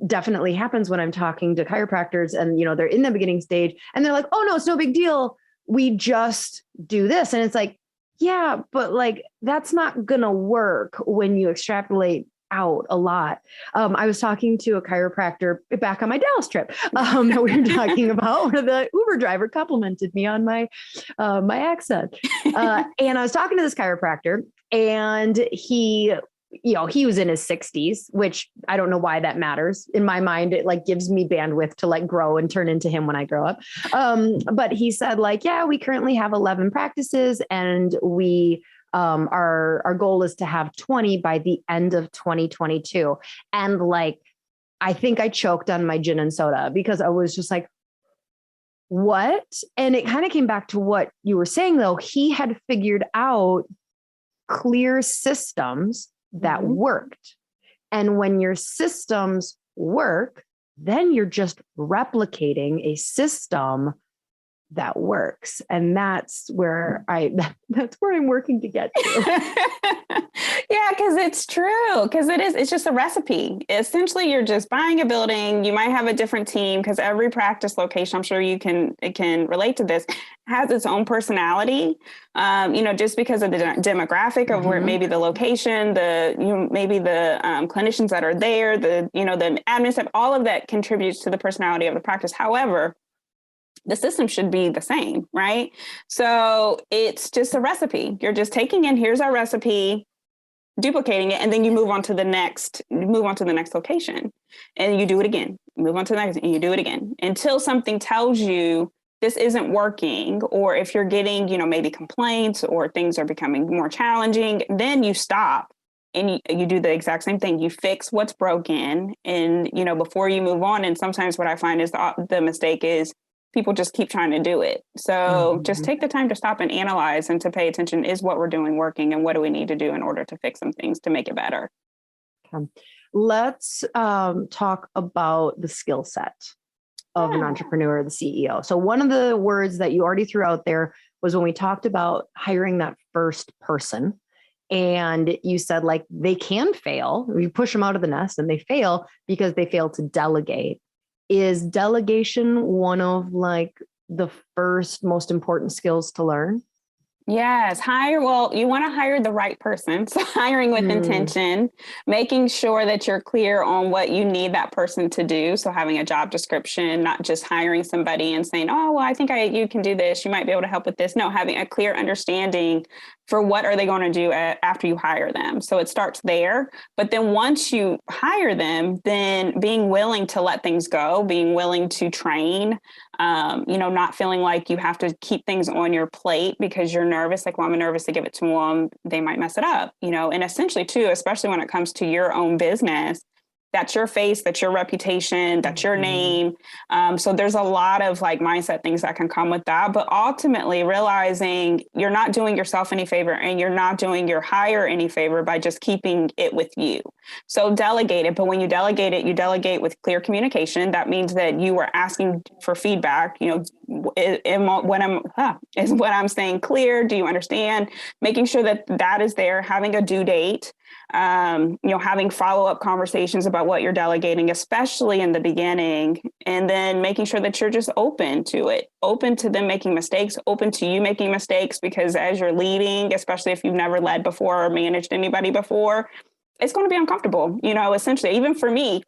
definitely happens when I'm talking to chiropractors and, they're in the beginning stage and they're like, oh no, it's no big deal. We just do this. And it's like, yeah, but like, that's not going to work when you extrapolate out a lot. I was talking to a chiropractor back on my Dallas trip. We were talking about one of the Uber driver complimented me on my accent. And I was talking to this chiropractor, and he was in his 60s, which I don't know why that matters. In my mind, it like gives me bandwidth to like grow and turn into him when I grow up. But he said like, yeah, we currently have 11 practices, and we our goal is to have 20 by the end of 2022. And like, I think I choked on my gin and soda because I was just like, what? And it kind of came back to what you were saying, though. He had figured out clear systems that worked. And when your systems work, then you're just replicating a system that works. And that's where I'm working to get to. Yeah, because it's true. Because it's just a recipe. Essentially, you're just buying a building. You might have a different team because every practice location, I'm sure you can relate to this, has its own personality. Just because of the demographic of where maybe the location, maybe the clinicians that are there, the admin staff, all of that contributes to the personality of the practice. However, the system should be the same, right? So it's just a recipe. You're just taking in, here's our recipe, duplicating it, and then you move on to the next location, and you do it again. Move on to the next, and you do it again until something tells you this isn't working, or if you're getting, maybe complaints or things are becoming more challenging, then you stop and you do the exact same thing. You fix what's broken, and before you move on. And sometimes what I find is the mistake is people just keep trying to do it. So just take the time to stop and analyze and to pay attention. Is what we're doing working, and what do we need to do in order to fix some things to make it better? Let's talk about the skill set of an entrepreneur, the CEO. So one of the words that you already threw out there was when we talked about hiring that first person. And you said like they can fail. You push them out of the nest and they fail because they fail to delegate. Is delegation one of like the first most important skills to learn? Yes. Well, you want to hire the right person. So hiring with intention, making sure that you're clear on what you need that person to do. So having a job description, not just hiring somebody and saying, oh, well, I think you can do this. You might be able to help with this. No, having a clear understanding for what are they going to do after you hire them. So it starts there. But then once you hire them, then being willing to let things go, being willing to train, not feeling like you have to keep things on your plate because you're nervous. Like, well, I'm nervous to give it to them. They might mess it up, and essentially too, especially when it comes to your own business, that's your face, that's your reputation, that's your name. So there's a lot of like mindset things that can come with that. But ultimately realizing you're not doing yourself any favor and you're not doing your hire any favor by just keeping it with you. So delegate it. But when you delegate it, you delegate with clear communication. That means that you are asking for feedback. Is what I'm saying clear? Do you understand? Making sure that is there, having a due date. Having follow-up conversations about what you're delegating, especially in the beginning, and then making sure that you're just open to it, open to them making mistakes, open to you making mistakes, because as you're leading, especially if you've never led before or managed anybody before, it's going to be uncomfortable, essentially. Even for me,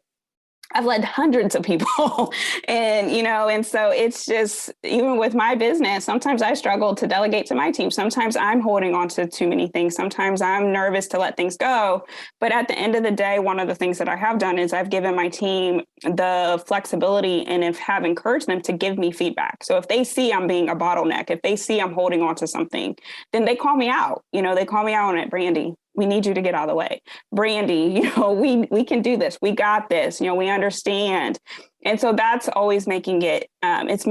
I've led hundreds of people and so it's just, even with my business, sometimes I struggle to delegate to my team. Sometimes I'm holding on to too many things. Sometimes I'm nervous to let things go. But at the end of the day, one of the things that I have done is I've given my team the flexibility and have encouraged them to give me feedback. So if they see I'm being a bottleneck, if they see I'm holding on to something, then they call me out. They call me out on it. Brandy, we need you to get out of the way. Brandy, we can do this. We got this. We understand. And so that's always making it, it's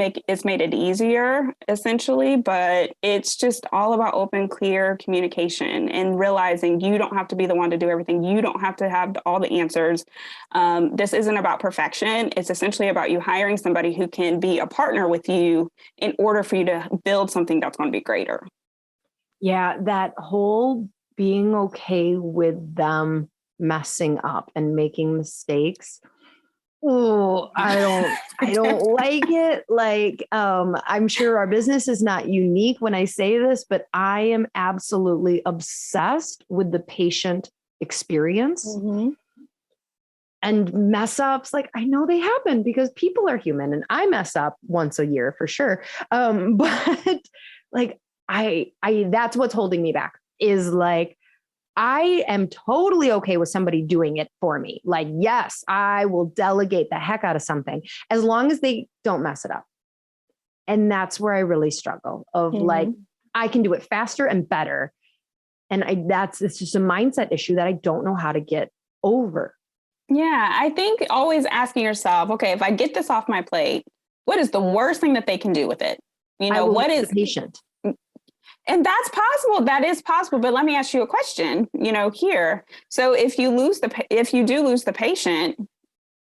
made it easier essentially, but it's just all about open, clear communication and realizing you don't have to be the one to do everything. You don't have to have all the answers. This isn't about perfection. It's essentially about you hiring somebody who can be a partner with you in order for you to build something that's going to be greater. Yeah, that whole being okay with them messing up and making mistakes. Oh, I don't like it. Like, I'm sure our business is not unique when I say this, but I am absolutely obsessed with the patient experience. Mm-hmm. And mess ups, like I know they happen because people are human and I mess up once a year for sure. But like I that's what's holding me back is like, I am totally okay with somebody doing it for me. Like, yes, I will delegate the heck out of something as long as they don't mess it up. And that's where I really struggle of like, I can do it faster and better. And it's just a mindset issue that I don't know how to get over. Yeah, I think always asking yourself, okay, if I get this off my plate, what is the worst thing that they can do with it? You know, what is the patient? And that's possible. That is possible. But let me ask you a question, you know, here. So if you do lose the patient,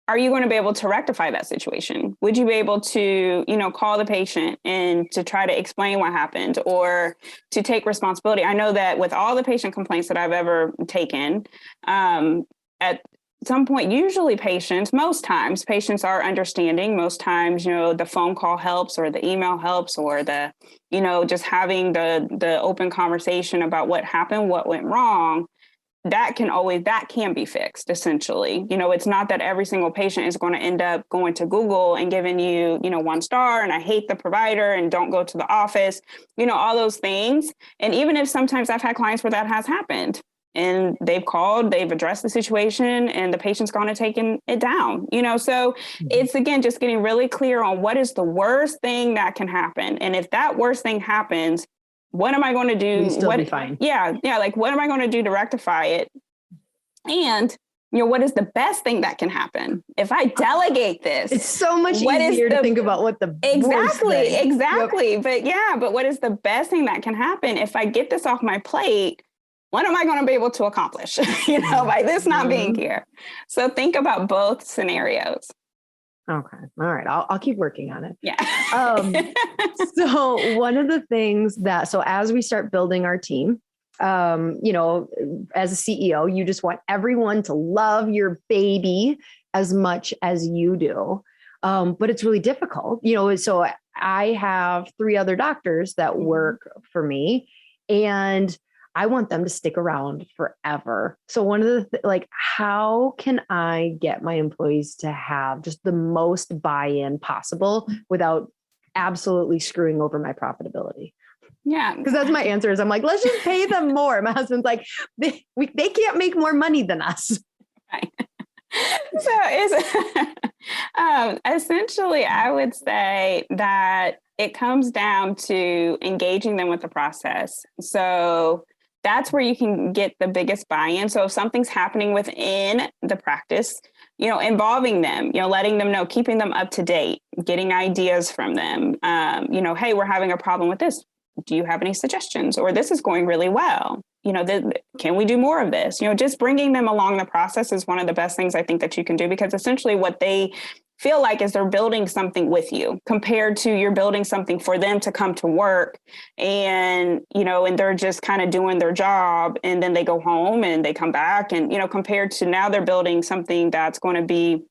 are you going to be able to rectify that situation? Would you be able to, you know, call the patient and to try to explain what happened or to take responsibility? I know that with all the patient complaints that I've ever taken, at some point, usually most times patients are understanding. Most times, you know, the phone call helps or the email helps or the, you know, just having the open conversation about what happened, what went wrong. That can be fixed, essentially. You know, it's not that every single patient is going to end up going to Google and giving you, you know, 1 star and I hate the provider and don't go to the office, you know, all those things. And even if sometimes I've had clients where that has happened and they've called, they've addressed the situation and the patient's gone and taken it down, you know, so it's, again, just getting really clear on what is the worst thing that can happen. And if that worst thing happens, what am I going to do? Will still be fine. Yeah. Like, what am I going to do to rectify it? And, you know, what is the best thing that can happen if I delegate this? It's so much easier to think about what the exactly. Yep. But what is the best thing that can happen if I get this off my plate? What am I going to be able to accomplish? You know, by this not being here. So think about both scenarios. Okay. All right. I'll keep working on it. Yeah. So one of the things so as we start building our team, you know, as a CEO, you just want everyone to love your baby as much as you do. But it's really difficult, you know, so I have 3 other doctors that work for me and I want them to stick around forever. So one of the how can I get my employees to have just the most buy-in possible without absolutely screwing over my profitability? Yeah. Because that's my answer is I'm like, let's just pay them more. My husband's like, they can't make more money than us. Right. So it's essentially, I would say that it comes down to engaging them with the process. So that's where you can get the biggest buy-in. So if something's happening within the practice, you know, involving them, you know, letting them know, keeping them up to date, getting ideas from them, you know, hey, we're having a problem with this. Do you have any suggestions? Or this is going really well. You know, can we do more of this? You know, just bringing them along the process is one of the best things I think that you can do, because essentially what they feel like is they're building something with you compared to you're building something for them to come to work and, you know, and they're just kind of doing their job and then they go home and they come back and, you know, compared to now they're building something that's going to be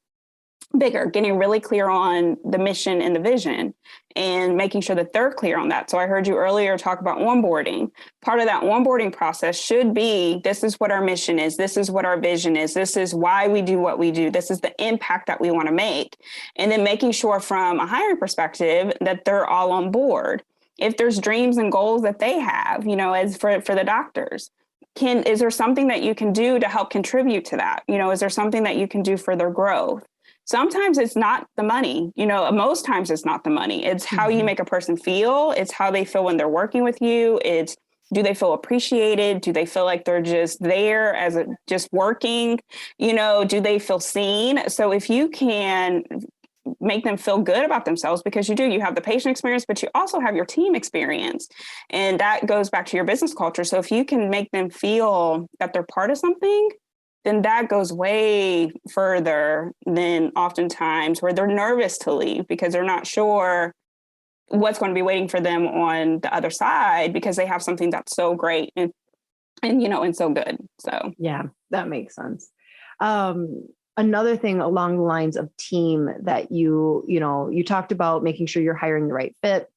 bigger, getting really clear on the mission and the vision and making sure that they're clear on that. So I heard you earlier talk about onboarding. Part of that onboarding process should be, this is what our mission is. This is what our vision is. This is why we do what we do. This is the impact that we want to make. And then making sure from a hiring perspective that they're all on board. If there's dreams and goals that they have, you know, as for the doctors, is there something that you can do to help contribute to that? You know, is there something that you can do for their growth? Sometimes it's not the money, you know, most times it's not the money. It's how you make a person feel. It's how they feel when they're working with you. It's, do they feel appreciated? Do they feel like they're just there just working? You know, do they feel seen? So if you can make them feel good about themselves, because you have the patient experience, but you also have your team experience. And that goes back to your business culture. So if you can make them feel that they're part of something, then that goes way further than oftentimes where they're nervous to leave because they're not sure what's going to be waiting for them on the other side because they have something that's so great and you know, and so good. So yeah, that makes sense. Another thing along the lines of team that you talked about making sure you're hiring the right fit.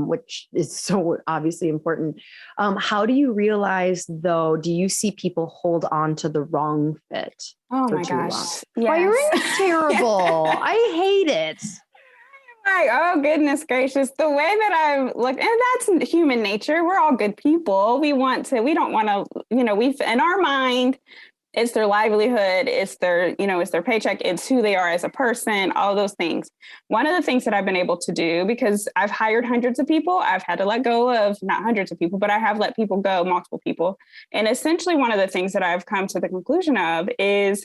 which is so obviously important. How do you realize, though, do you see people hold on to the wrong fit Oh for my too long? gosh. Firing Yes. is terrible. I hate it. Like, oh goodness gracious, the way that I've looked, and that's human nature. We're all good people. We don't want to, in our mind, it's their livelihood, it's their paycheck, it's who they are as a person, all those things. One of the things that I've been able to do, because I've hired hundreds of people, I've had to let go of not hundreds of people, but I have let people go, multiple people. And essentially one of the things that I've come to the conclusion of is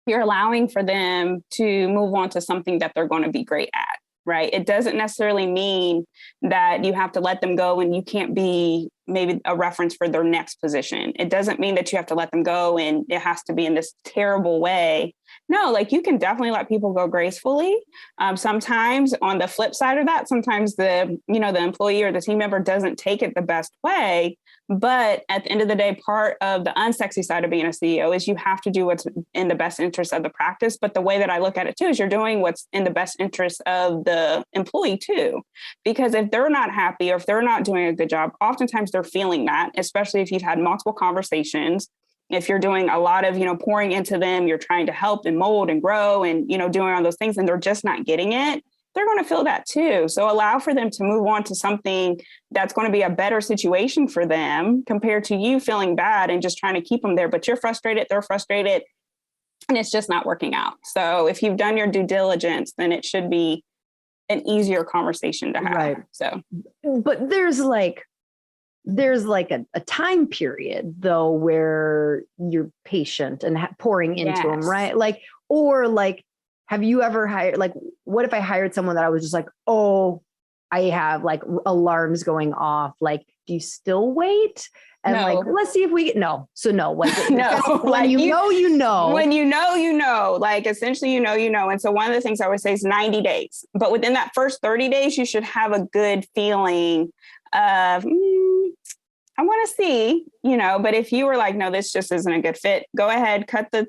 you're allowing for them to move on to something that they're going to be great at, right? It doesn't necessarily mean that you have to let them go and you can't be maybe a reference for their next position. It doesn't mean that you have to let them go and it has to be in this terrible way. No, like you can definitely let people go gracefully. Sometimes on the flip side of that, sometimes the employee or the team member doesn't take it the best way. But at the end of the day, part of the unsexy side of being a CEO is you have to do what's in the best interest of the practice. But the way that I look at it too is you're doing what's in the best interest of the employee too. Because if they're not happy or if they're not doing a good job, oftentimes they're feeling that, especially if you've had multiple conversations. If you're doing a lot of, pouring into them, you're trying to help and mold and grow and, doing all those things and they're just not getting it, they're going to feel that too. So allow for them to move on to something that's going to be a better situation for them compared to you feeling bad and just trying to keep them there. But you're frustrated, they're frustrated, and it's just not working out. So if you've done your due diligence, then it should be an easier conversation to have. Right. So, but there's like a time period though where you're patient and pouring into them, right? Have you ever hired, what if I hired someone that I was just like, oh, I have like alarms going off. Like, do you still wait? And no. Let's see if we get, no. So no, no, when you know, when like essentially, And so one of the things I would say is 90 days, but within that first 30 days, you should have a good feeling of, I want to see, but if you were like, no, this just isn't a good fit, go ahead, cut the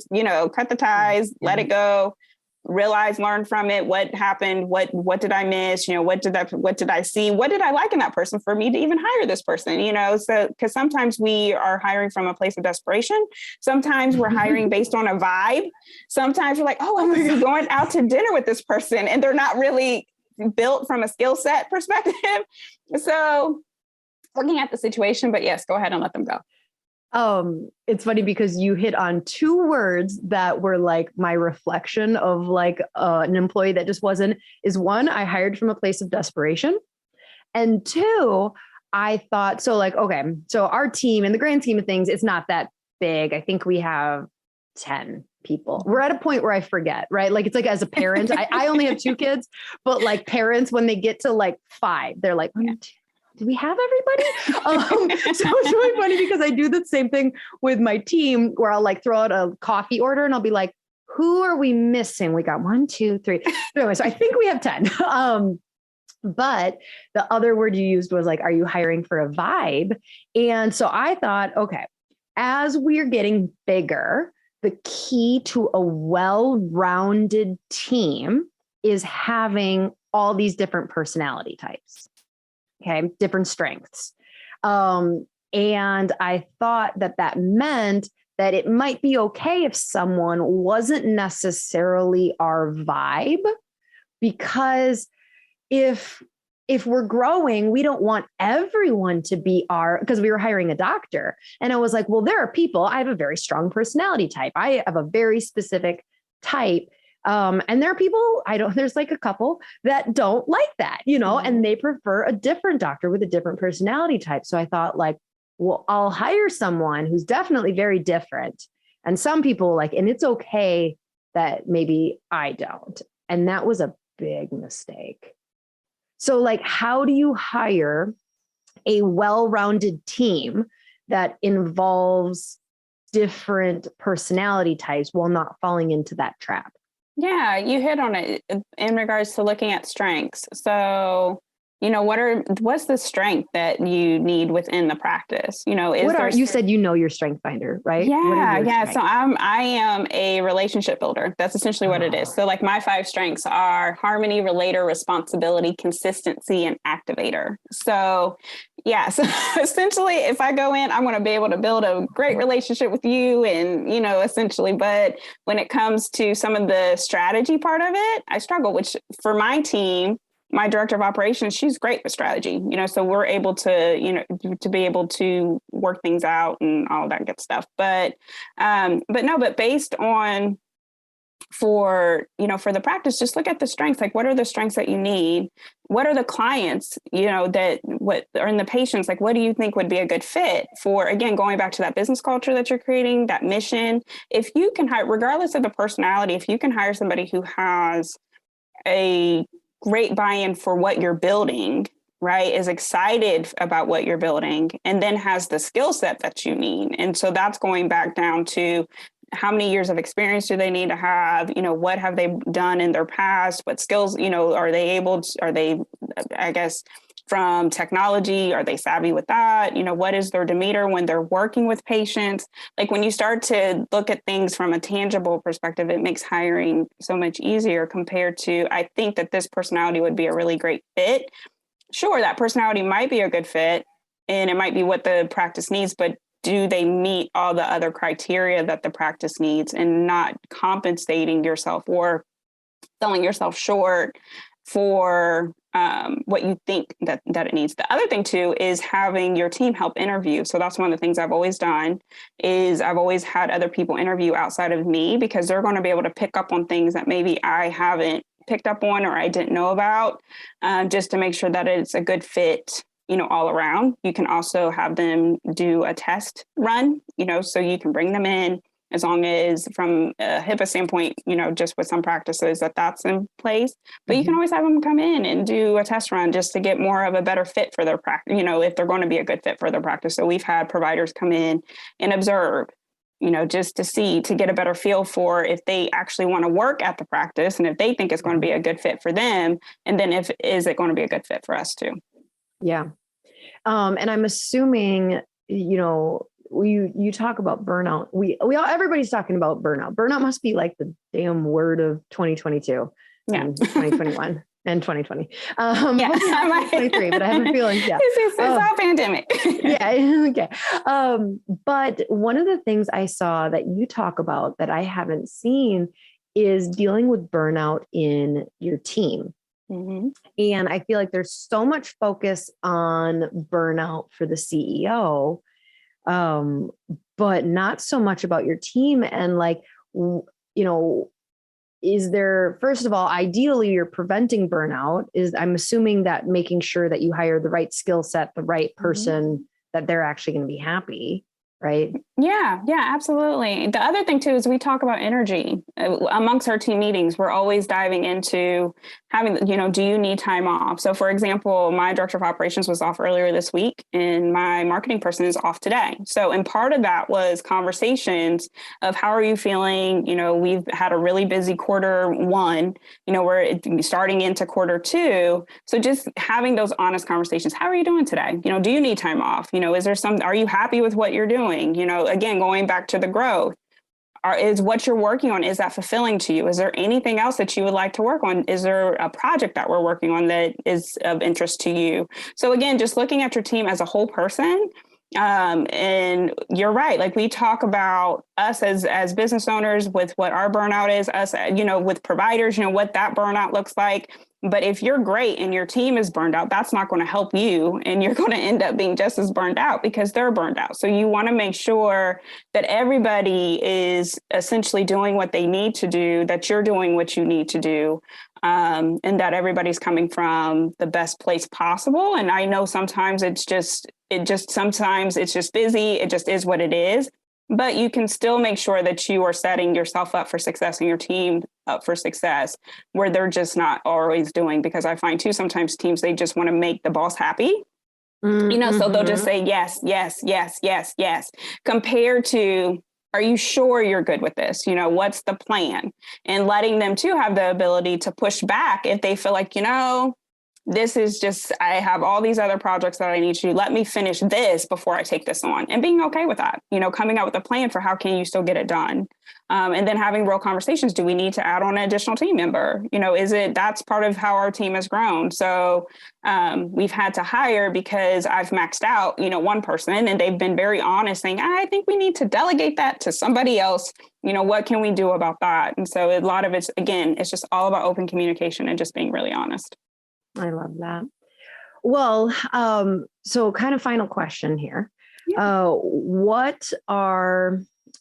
ties, let it go. Realize, learn from it. What happened? What did I miss? What did I see? What did I like in that person for me to even hire this person? So because sometimes we are hiring from a place of desperation. Sometimes we're hiring based on a vibe. Sometimes we're like, oh, I'm going out to dinner with this person and they're not really built from a skill set perspective. So looking at the situation, but yes, go ahead and let them go. It's funny because you hit on two words that were like my reflection of like an employee that just wasn't, is one, I hired from a place of desperation. And two, I thought, so our team in the grand scheme of things, it's not that big. I think we have 10 people. We're at a point where I forget, right? Like, it's like as a parent, I only have 2 kids, but like parents, when they get to like 5, they're like, do we have everybody? So it's really funny because I do the same thing with my team where I'll like throw out a coffee order and I'll be like, who are we missing? We got 1, 2, 3. Anyway, so I think we have 10. But the other word you used was like, are you hiring for a vibe? And so I thought, okay, as we're getting bigger, the key to a well-rounded team is having all these different personality types. Okay, different strengths. And I thought that meant that it might be okay if someone wasn't necessarily our vibe, because if we're growing, we don't want everyone to be because we were hiring a doctor. And I was like, well, there are people, I have a very strong personality type. I have a very specific type. And there are people, there's like a couple that don't like that, and they prefer a different doctor with a different personality type. So I thought like, well, I'll hire someone who's definitely very different. And some people and it's okay that maybe I don't. And that was a big mistake. So how do you hire a well-rounded team that involves different personality types while not falling into that trap? Yeah, you hit on it in regards to looking at strengths. So what's the strength that you need within the practice? You said your strength finder, right? What are Yeah, your yeah. So strengths? I am a relationship builder. That's essentially what it is. So like my 5 strengths are harmony, relator, responsibility, consistency, and activator. So yeah, so essentially if I go in, I'm going to be able to build a great relationship with you and, essentially, but when it comes to some of the strategy part of it, I struggle, which for my team, my director of operations, she's great with strategy, so we're able to, to be able to work things out and all that good stuff. But based on for the practice, just look at the strengths. Like, what are the strengths that you need? What are the clients, what are in the patients? Like, what do you think would be a good fit for, again, going back to that business culture that you're creating, that mission? If you can hire, regardless of the personality, if you can hire somebody who has a great buy-in for what you're building, right, is excited about what you're building, and then has the skill set that you need. And so that's going back down to how many years of experience do they need to have? What have they done in their past? What skills, I guess, from technology, are they savvy with that? What is their demeanor when they're working with patients? Like, when you start to look at things from a tangible perspective, it makes hiring so much easier compared to, I think that this personality would be a really great fit. Sure, that personality might be a good fit and it might be what the practice needs, but do they meet all the other criteria that the practice needs, and not compensating yourself or selling yourself short for what you think that it needs. The other thing too is having your team help interview. So that's one of the things I've always done, is I've always had other people interview outside of me, because they're going to be able to pick up on things that maybe I haven't picked up on or I didn't know about, just to make sure that it's a good fit, all around. You can also have them do a test run, so you can bring them in, as long as from a HIPAA standpoint, just with some practices that's in place. But you can always have them come in and do a test run just to get more of a better fit for their practice, if they're going to be a good fit for their practice. So we've had providers come in and observe, just to get a better feel for if they actually want to work at the practice and if they think it's going to be a good fit for them. And then is it going to be a good fit for us too? Yeah. And I'm assuming, you talk about burnout. Everybody's talking about burnout. Burnout must be like the damn word of 2022 and 2021 and 2020. Yeah, 2023, but I have a feeling, yeah. It's all pandemic. Yeah. Okay. But one of the things I saw that you talk about that I haven't seen is dealing with burnout in your team. Mm-hmm. And I feel like there's so much focus on burnout for the CEO, but not so much about your team. And like, is there, first of all, ideally you're preventing burnout, I'm assuming that making sure that you hire the right skill set, the right person, that they're actually going to be happy. Right. Yeah, absolutely. The other thing too is we talk about energy amongst our team meetings. We're always diving into having, do you need time off? So for example, my director of operations was off earlier this week and my marketing person is off today. So, and part of that was conversations of how are you feeling? We've had a really busy Q1, we're starting into Q2. So just having those honest conversations. How are you doing today? Do you need time off? Are you happy with what you're doing? Again, going back to the growth, is what you're working on, is that fulfilling to you? Is there anything else that you would like to work on? Is there a project that we're working on that is of interest to you? So again, just looking at your team as a whole person. And you're right. Like, we talk about us as business owners with what our burnout is, us, with providers, what that burnout looks like. But if you're great and your team is burned out, that's not going to help you. And you're going to end up being just as burned out because they're burned out. So you want to make sure that everybody is essentially doing what they need to do, that you're doing what you need to do, and that everybody's coming from the best place possible. And I know sometimes sometimes it's just busy. It just is what it is. But you can still make sure that you are setting yourself up for success and your team up for success where they're just not always doing. Because I find too, sometimes teams, they just want to make the boss happy. Mm-hmm. So they'll just say, yes, yes, yes, yes, yes, compared to, are you sure you're good with this? What's the plan? And letting them too have the ability to push back if they feel like, this is just, I have all these other projects that I need to do. Let me finish this before I take this on, and being okay with that, coming out with a plan for how can you still get it done. And then having real conversations. Do we need to add on an additional team member? That's part of how our team has grown. So we've had to hire because I've maxed out, one person, and they've been very honest saying, I think we need to delegate that to somebody else. What can we do about that? And so a lot of it's, again, it's just all about open communication and just being really honest. I love that. Well, so kind of final question here. Yeah.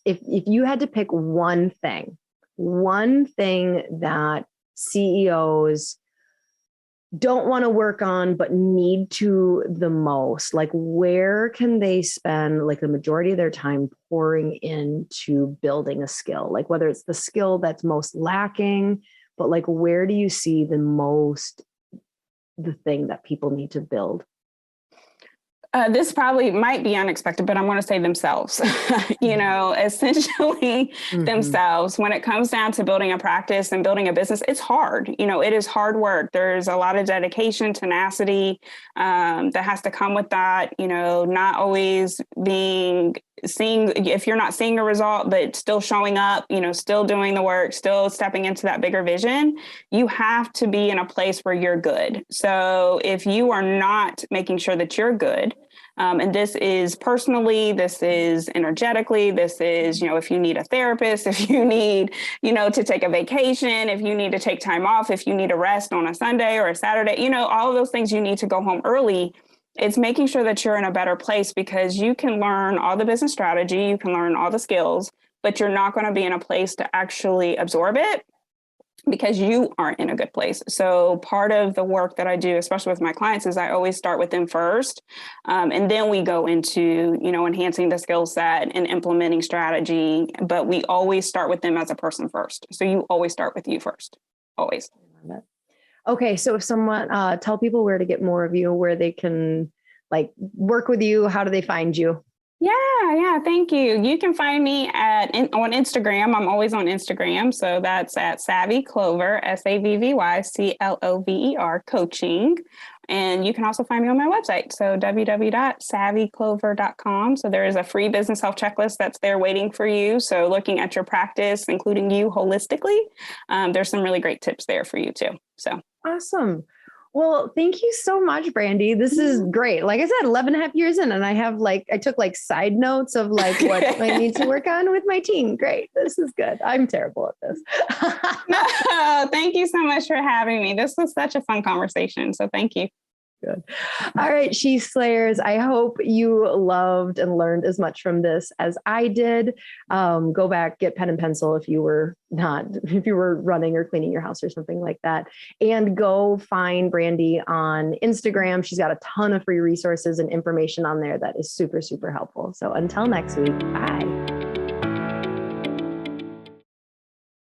If you had to pick one thing that CEOs don't want to work on, but need to the most, like where can they spend like the majority of their time pouring into building a skill? Like whether it's the skill that's most lacking, but like, where do you see the thing that people need to build? This probably might be unexpected, but I'm going to say themselves, essentially themselves. When it comes down to building a practice and building a business, it's hard. It is hard work. There's a lot of dedication, tenacity that has to come with that, not always if you're not seeing a result, but still showing up, still doing the work, still stepping into that bigger vision, you have to be in a place where you're good. So if you are not making sure that you're good, and this is personally, this is energetically, this is, if you need a therapist, if you need, to take a vacation, if you need to take time off, if you need a rest on a Sunday or a Saturday, all of those things, you need to go home early. It's making sure that you're in a better place, because you can learn all the business strategy, you can learn all the skills, but you're not going to be in a place to actually absorb it because you aren't in a good place. So part of the work that I do, especially with my clients, is I always start with them first. And then we go into, enhancing the skill set and implementing strategy. But we always start with them as a person first. So you always start with you first, always. Okay, so if someone tell people where to get more of you, where they can like work with you, how do they find you? Yeah, thank you. You can find me on Instagram. I'm always on Instagram, so that's at Savvy Clover, SAVVYCLOVER coaching. And you can also find me on my website, so www.savvyclover.com. So there is a free business health checklist that's there waiting for you. So looking at your practice, including you holistically, there's some really great tips there for you too. So awesome. Well, thank you so much, Brandy. This is great. Like I said, 11 and a half years in, and I took like side notes of like what I need to work on with my team. Great. This is good. I'm terrible at this. No, thank you so much for having me. This was such a fun conversation. So thank you. Good. All right, She Slayers. I hope you loved and learned as much from this as I did. Go back, get pen and pencil if you were running or cleaning your house or something like that. And go find Brandy on Instagram. She's got a ton of free resources and information on there that is super, super helpful. So until next week, bye.